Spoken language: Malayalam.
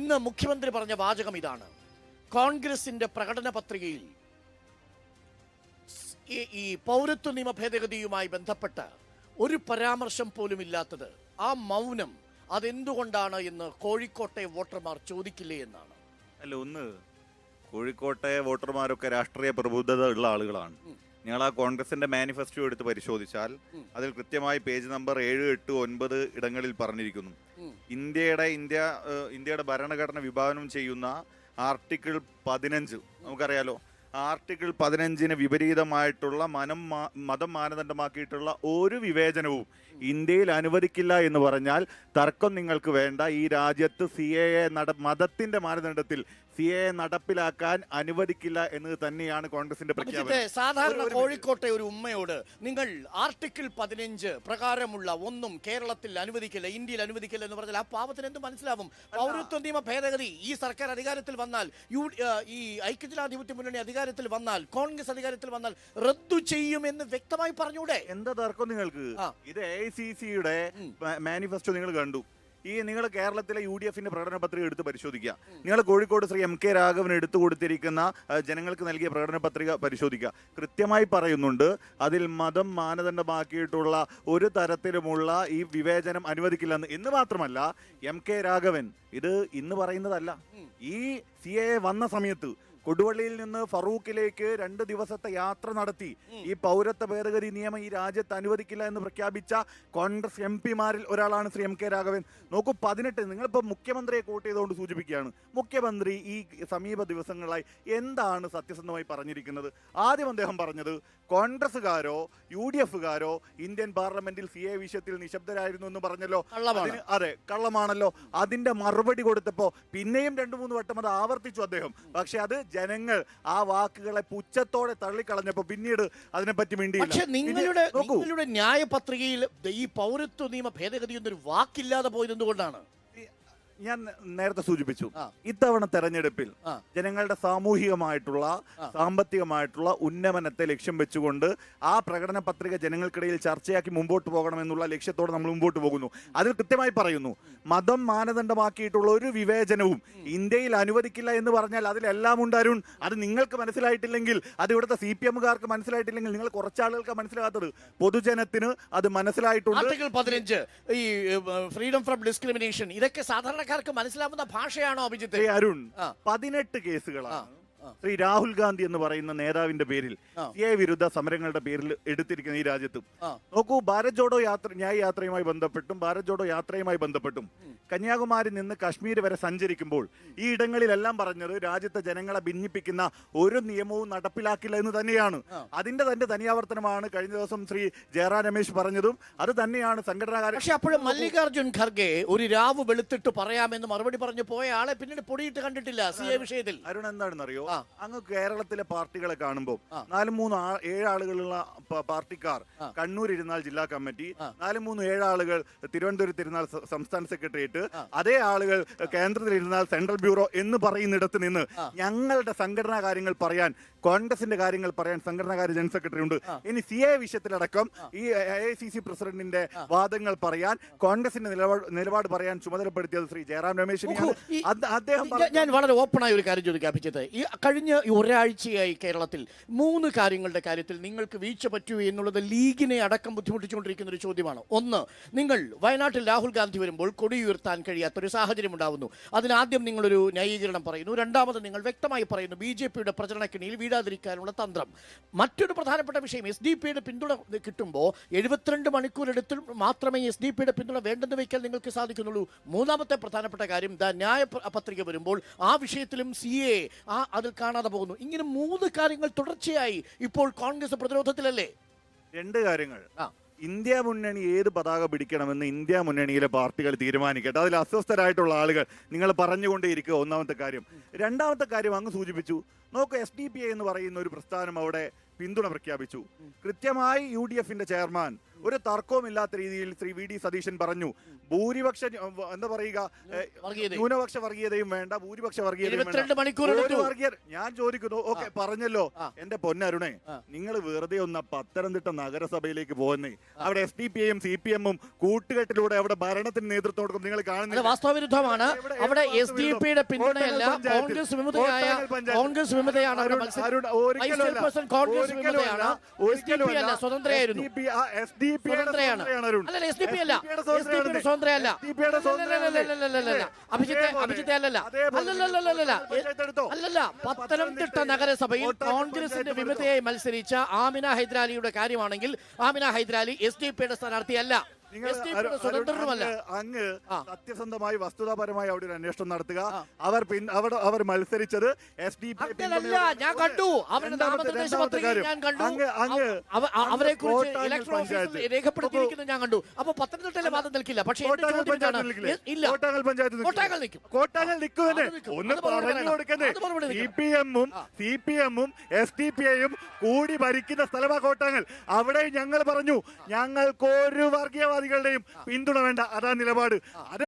ഇന്ന് മുഖ്യമന്ത്രി പറഞ്ഞ വാചകം ഇതാണ്. കോൺഗ്രസിന്റെ പ്രകടന പത്രികയിൽ ഈ പൗരത്വ നിയമ ഭേദഗതിയുമായി ബന്ധപ്പെട്ട ഒരു പരാമർശം പോലും ഇല്ലാത്തത്, ആ മൗനം അതെന്തുകൊണ്ടാണ് എന്ന് കോഴിക്കോട്ടെ വോട്ടർമാർ ചോദിക്കില്ലേ എന്നാണ്. അല്ല, ഒന്ന് കോഴിക്കോട്ടെ വോട്ടർമാരൊക്കെ രാഷ്ട്രീയ പ്രബുദ്ധത ഉള്ള ആളുകളാണ്. നിങ്ങൾ ആ കോൺഗ്രസിന്റെ മാനിഫെസ്റ്റോ എടുത്ത് പരിശോധിച്ചാൽ അതിൽ കൃത്യമായി പേജ് നമ്പർ 7, 8, 9 ഇടങ്ങളിൽ പറഞ്ഞിരിക്കുന്നു. ഇന്ത്യയുടെ ഭരണഘടന വിഭാവനം ചെയ്യുന്ന ആർട്ടിക്കിൾ 15 നമുക്കറിയാലോ. ആർട്ടിക്കിൾ 15 വിപരീതമായിട്ടുള്ള മതം മാനദണ്ഡമാക്കിയിട്ടുള്ള ഒരു വിവേചനവും ഇന്ത്യയിൽ അനുവദിക്കില്ല എന്ന് പറഞ്ഞാൽ തർക്കം നിങ്ങൾക്ക് വേണ്ട. ഈ രാജ്യത്ത് മതത്തിന്റെ മാനദണ്ഡത്തിൽ CAA നടപ്പിലാക്കാൻ അനുവദിക്കില്ല എന്നത് തന്നെയാണ് കോൺഗ്രസിന്റെ പ്രഖ്യാപനം. സാധാരണ കോഴിക്കോട്ടെ ഒരു ഉമ്മയോട് നിങ്ങൾ ആർട്ടിക്കിൾ 15 പ്രകാരമുള്ള ഒന്നും കേരളത്തിൽ അനുവദിക്കില്ല, ഇന്ത്യയിൽ അനുവദിക്കില്ല എന്ന് പറഞ്ഞാൽ ആ പാവത്തിന് എന്ത് മനസ്സിലാവും? പൗരത്വ നിയമ ഭേദഗതി ഈ സർക്കാർ അധികാരത്തിൽ വന്നാൽ, ഈ ഐക്യജനാധിപത്യ മുന്നണി അധികാരത്തിൽ വന്നാൽ, കോൺഗ്രസ് അധികാരത്തിൽ വന്നാൽ റദ്ദു ചെയ്യുമെന്ന് വ്യക്തമായി പറഞ്ഞൂടെ? എന്താ തർക്കം നിങ്ങൾക്ക്? ഇത് AICCയുടെ മാനിഫെസ്റ്റോ നിങ്ങൾ കണ്ടു. നിങ്ങൾ കേരളത്തിലെ UDFന്റെ പ്രകടന പത്രിക എടുത്ത് പരിശോധിക്കുക. നിങ്ങൾ കോഴിക്കോട് ശ്രീ MK രാഘവൻ എടുത്തു കൊടുത്തിരിക്കുന്ന ജനങ്ങൾക്ക് നൽകിയ പ്രകടന പത്രിക പരിശോധിക്കുക. കൃത്യമായി പറയുന്നുണ്ട് അതിൽ മതം മാനദണ്ഡമാക്കിയിട്ടുള്ള ഒരു തരത്തിലുമുള്ള ഈ വിവേചനം അനുവദിക്കില്ലെന്ന്. എന്ന് മാത്രമല്ല, MK രാഘവൻ ഇത് ഇന്ന് പറയുന്നതല്ല. ഈ CAA വന്ന സമയത്ത് കൊടുവള്ളിയിൽ നിന്ന് ഫറൂഖിലേക്ക് 2 ദിവസത്തെ യാത്ര നടത്തി ഈ പൗരത്വ ഭേദഗതി നിയമം ഈ രാജ്യത്ത് അനുവദിക്കില്ല എന്ന് പ്രഖ്യാപിച്ച കോൺഗ്രസ് MP-മാരിൽ ഒരാളാണ് ശ്രീ MK രാഘവൻ. നോക്കൂ, 18 നിങ്ങളിപ്പോൾ മുഖ്യമന്ത്രിയെ കോട്ട് ചെയ്തുകൊണ്ട് സൂചിപ്പിക്കുകയാണ്. മുഖ്യമന്ത്രി ഈ സമീപ ദിവസങ്ങളായി എന്താണ് സത്യസന്ധമായി പറഞ്ഞിരിക്കുന്നത്? ആദ്യം അദ്ദേഹം പറഞ്ഞത് കോൺഗ്രസുകാരോ UDFകാരോ ഇന്ത്യൻ പാർലമെന്റിൽ CAA വിഷയത്തിൽ നിശബ്ദരായിരുന്നു എന്ന് പറഞ്ഞല്ലോ. അതെ, കള്ളമാണല്ലോ. അതിന്റെ മറുപടി കൊടുത്തപ്പോ പിന്നെയും 2-3 വട്ടം അത് ആവർത്തിച്ചു അദ്ദേഹം. പക്ഷെ അത് ജനങ്ങൾ ആ വാക്കുകളെ പുച്ഛത്തോടെ തള്ളിക്കളഞ്ഞപ്പോ പിന്നീട് അതിനെപ്പറ്റി മിണ്ടിയില്ല. പക്ഷെ നിങ്ങളുടെ ന്യായ പത്രികയിൽ ഈ പൗരത്വ നിയമ ഭേദഗതി എന്നൊരു വാക്കില്ലാതെ പോയത് എന്തുകൊണ്ടാണ്? ഞാൻ നേരത്തെ സൂചിപ്പിച്ചു, ഇത്തവണ തെരഞ്ഞെടുപ്പിൽ ജനങ്ങളുടെ സാമൂഹികമായിട്ടുള്ള സാമ്പത്തികമായിട്ടുള്ള ഉന്നമനത്തെ ലക്ഷ്യം വെച്ചുകൊണ്ട് ആ പ്രകടന പത്രിക ജനങ്ങൾക്കിടയിൽ ചർച്ചയാക്കി മുമ്പോട്ട് പോകണമെന്നുള്ള ലക്ഷ്യത്തോടെ നമ്മൾ മുമ്പോട്ട് പോകുന്നു. അതിൽ കൃത്യമായി പറയുന്നു മതം മാനദണ്ഡമാക്കിയിട്ടുള്ള ഒരു വിവേചനവും ഇന്ത്യയിൽ അനുവദിക്കില്ല എന്ന് പറഞ്ഞാൽ അതിലെല്ലാം ഉണ്ട് അരുൺ. അത് നിങ്ങൾക്ക് മനസ്സിലായിട്ടില്ലെങ്കിൽ, അത് ഇവിടുത്തെ CPM-കാർക്ക് മനസ്സിലായിട്ടില്ലെങ്കിൽ, നിങ്ങൾ കുറച്ചാളുകൾക്ക് മനസ്സിലാകാത്തത് പൊതുജനത്തിന് അത് മനസ്സിലായിട്ടുണ്ട്. ആർട്ടിക്കിൾ 15 ഈ ഫ്രീഡം ഫ്രം ഡിസ്ക്രിമിനേഷൻ ഇതൊക്കെ സാധാരണ മനസ്സിലാവുന്ന ഭാഷയാണോ അഭിജിത്ത്? അരുൺ, 18 കേസുകളാണ് ശ്രീ രാഹുൽ ഗാന്ധി എന്ന് പറയുന്ന നേതാവിന്റെ പേരിൽ CAA വിരുദ്ധ സമരങ്ങളുടെ പേരിൽ എടുത്തിരിക്കുന്ന ഈ രാജ്യത്ത്. നോക്കൂ, ഭാരത് ജോഡോ ന്യായ യാത്രയുമായി ബന്ധപ്പെട്ടും ഭാരത് ജോഡോ യാത്രയുമായി ബന്ധപ്പെട്ടും കന്യാകുമാരി നിന്ന് കശ്മീർ വരെ സഞ്ചരിക്കുമ്പോൾ ഈ ഇടങ്ങളിലെല്ലാം പറഞ്ഞത് രാജ്യത്തെ ജനങ്ങളെ ഭിന്നിപ്പിക്കുന്ന ഒരു നിയമവും നടപ്പിലാക്കില്ല എന്ന് തന്നെയാണ്. അതിന്റെ തനിയാവർത്തനമാണ് കഴിഞ്ഞ ദിവസം ശ്രീ ജയറാം രമേശ് പറഞ്ഞതും. അത് തന്നെയാണ് സംഘടനാകാരൻ. പക്ഷെ അപ്പോഴും മല്ലികാർജുൻ ഖർഗെ ഒരു രാവ് വെളുത്തിട്ട് പറയാമെന്ന് മറുപടി പറഞ്ഞു പോയ ആളെ പിന്നീട് പൊടിയിട്ട് കണ്ടിട്ടില്ല CAA വിഷയത്തിൽ. അരുൺ, എന്താണെന്നറിയോ, അങ്ങ് കേരളത്തിലെ പാർട്ടികളെ കാണുമ്പോൾ 4-3-7 ആളുകളുള്ള പാർട്ടിക്കാർ കണ്ണൂർ ഇരുന്നാൽ ജില്ലാ കമ്മിറ്റി, 4-3-7 ആളുകൾ തിരുവനന്തപുരത്ത് ഇരുന്നാൽ സംസ്ഥാന സെക്രട്ടേറിയറ്റ്, അതേ ആളുകൾ കേന്ദ്രത്തിൽ ഇരുന്നാൽ സെൻട്രൽ ബ്യൂറോ എന്ന് പറയുന്നിടത്ത് നിന്ന് ഞങ്ങളുടെ സംഘടനാ കാര്യങ്ങൾ പറയാൻ, കോൺഗ്രസിന്റെ കാര്യങ്ങൾ പറയാൻ സംഘടനാകാര്യ ജനറൽ സെക്രട്ടറി ഉണ്ട്. ഇനി CAA വിഷയത്തിലടക്കം ഈ AICC പ്രസിഡന്റിന്റെ വാദങ്ങൾ പറയാൻ, കോൺഗ്രസിന്റെ നിലപാട് പറയാൻ ചുമതലപ്പെടുത്തിയത് ശ്രീ ജയറാം രമേശിനെയാണ്. അദ്ദേഹം ഞാൻ വളരെ ഓപ്പണായ ഒരു കാര്യം ചോദിക്കാപ്പിച്ചത്, ഈ കഴിഞ്ഞ ഒരാഴ്ചയായി കേരളത്തിൽ 3 കാര്യങ്ങളുടെ കാര്യത്തിൽ നിങ്ങൾക്ക് വീഴ്ച പറ്റൂ എന്നുള്ളത് ലീഗിനെ അടക്കം ബുദ്ധിമുട്ടിച്ചുകൊണ്ടിരിക്കുന്ന ഒരു ചോദ്യമാണ്. ഒന്ന്, നിങ്ങൾ വയനാട്ടിൽ രാഹുൽ ഗാന്ധി വരുമ്പോൾ കൊടിയുയർത്താൻ കഴിയാത്തൊരു സാഹചര്യം ഉണ്ടാവുന്നു. അതിനാദ്യം നിങ്ങളൊരു ന്യായീകരണം പറയുന്നു. രണ്ടാമത് നിങ്ങൾ വ്യക്തമായി പറയുന്നു BJPയുടെ പ്രചരണക്കിണിയിൽ വീഴാതിരിക്കാനുള്ള തന്ത്രം. മറ്റൊരു പ്രധാനപ്പെട്ട വിഷയം, SDP-യുടെ പിന്തുണ കിട്ടുമ്പോൾ 72 മണിക്കൂറെടുത്ത് മാത്രമേ SDP-യുടെ പിന്തുണ വേണ്ടെന്ന് വയ്ക്കാൻ നിങ്ങൾക്ക് സാധിക്കുന്നുള്ളൂ. മൂന്നാമത്തെ പ്രധാനപ്പെട്ട കാര്യം, ന്യായ പത്രിക വരുമ്പോൾ ആ വിഷയത്തിലും CAA അതിൽ കാണാതെ പോകുന്നു. ഇങ്ങനെ 3 കാര്യങ്ങൾ തുടർച്ചയായി ഇപ്പോൾ കോൺഗ്രസ് പ്രതിരോധത്തിലല്ലേ? 2 കാര്യങ്ങൾ. ഇന്ത്യ മുന്നണി ഏത് പതാക പിടിക്കണമെന്ന് ഇന്ത്യ മുന്നണിയിലെ പാർട്ടികൾ തീരുമാനിക്കട്ടെ. അതിൽ അസ്വസ്ഥരായിട്ടുള്ള ആളുകൾ നിങ്ങൾ പറഞ്ഞുകൊണ്ടേയിരിക്കുക. ഒന്നാമത്തെ കാര്യം. രണ്ടാമത്തെ കാര്യം അങ്ങ് സൂചിപ്പിച്ചു. നോക്കൂ, SDPI എന്ന് പറയുന്ന ഒരു പ്രസ്ഥാനം അവിടെ പിന്തുണ പ്രഖ്യാപിച്ചു. കൃത്യമായി UDFന്റെ ചെയർമാൻ ഒരു തർക്കവുമില്ലാത്ത രീതിയിൽ ശ്രീ വി ഡി സതീശൻ പറഞ്ഞു ഭൂരിപക്ഷ എന്താ പറയുക ന്യൂനപക്ഷ വർഗീയതയും വേണ്ട, ഭൂരിപക്ഷ വർഗീയതയും 22 മണിക്കൂർ എടുത്തു. ഞാൻ ചോദിക്കുന്നു, ഓക്കെ പറഞ്ഞല്ലോ, എന്റെ പൊന്നരുണേ, നിങ്ങൾ വെറുതെ ഒന്ന് പത്തനംതിട്ട നഗരസഭയിലേക്ക് പോകുന്നേ. അവിടെ SDPIയും CPM-ഉം കൂട്ടുകെട്ടിലൂടെ അവിടെ ഭരണത്തിന് നേതൃത്വം കൊടുക്കും. നിങ്ങൾ കാണുന്നില്ല, വാസ്തവവിരുദ്ധമാണ്. അവിടെ SDPയുടെ പിന്തുണയല്ല, കോൺഗ്രസ് വിമതയാണ് അവിടെ മത്സരം. കോൺഗ്രസ് വിമതയാണ്, SDP അല്ല, സ്വതന്ത്രയായിരുന്നു. സ്വതന്ത്രയാണ്. അല്ലല്ല, SDP അല്ല, SDPയുടെ സ്വതന്ത്രയല്ല. അഭിജിത്തെ അല്ലല്ല, അല്ലല്ല, പത്തനംതിട്ട നഗരസഭയിൽ കോൺഗ്രസിന്റെ വിമതയായി മത്സരിച്ച ആമിന ഹൈദരാലിയുടെ കാര്യമാണെങ്കിൽ ആമിന ഹൈദരാലി SDPയുടെ സ്ഥാനാർത്ഥിയല്ല, സ്വതന്ത്രമല്ല. അങ്ങ് സത്യസന്ധമായി വസ്തുതാപരമായി അവിടെ ഒരു അന്വേഷണം നടത്തുക. അവർ മത്സരിച്ചത് SDP. ഞാൻ കണ്ടു അവരുടെ നാമനിർദ്ദേശ പത്രിക, ഞാൻ കണ്ടു അവരെ കുറിച്ച് ഇലക്ഷൻ ഓഫീസിൽ രേഖപ്പെടുത്തിയിരിക്കുന്നത് ഞാൻ കണ്ടു. അപ്പൊ പത്തനംതിട്ടയിലെ വാദം നിൽക്കില്ല. പക്ഷേ കോട്ടാങ്ങൽ പഞ്ചായത്ത് ഒന്ന് പറഞ്ഞു കൊടുക്കുന്നേ. CPM-ഉം SDPIയും കൂടി ഭരിക്കുന്ന സ്ഥലമാ കോട്ടാങ്ങൽ. അവിടെ ഞങ്ങൾ പറഞ്ഞു ഞങ്ങൾക്ക് ഒരു വർഗീയവാദികളുടെയും പിന്തുണ വേണ്ട, അതാ നിലപാട്. അത്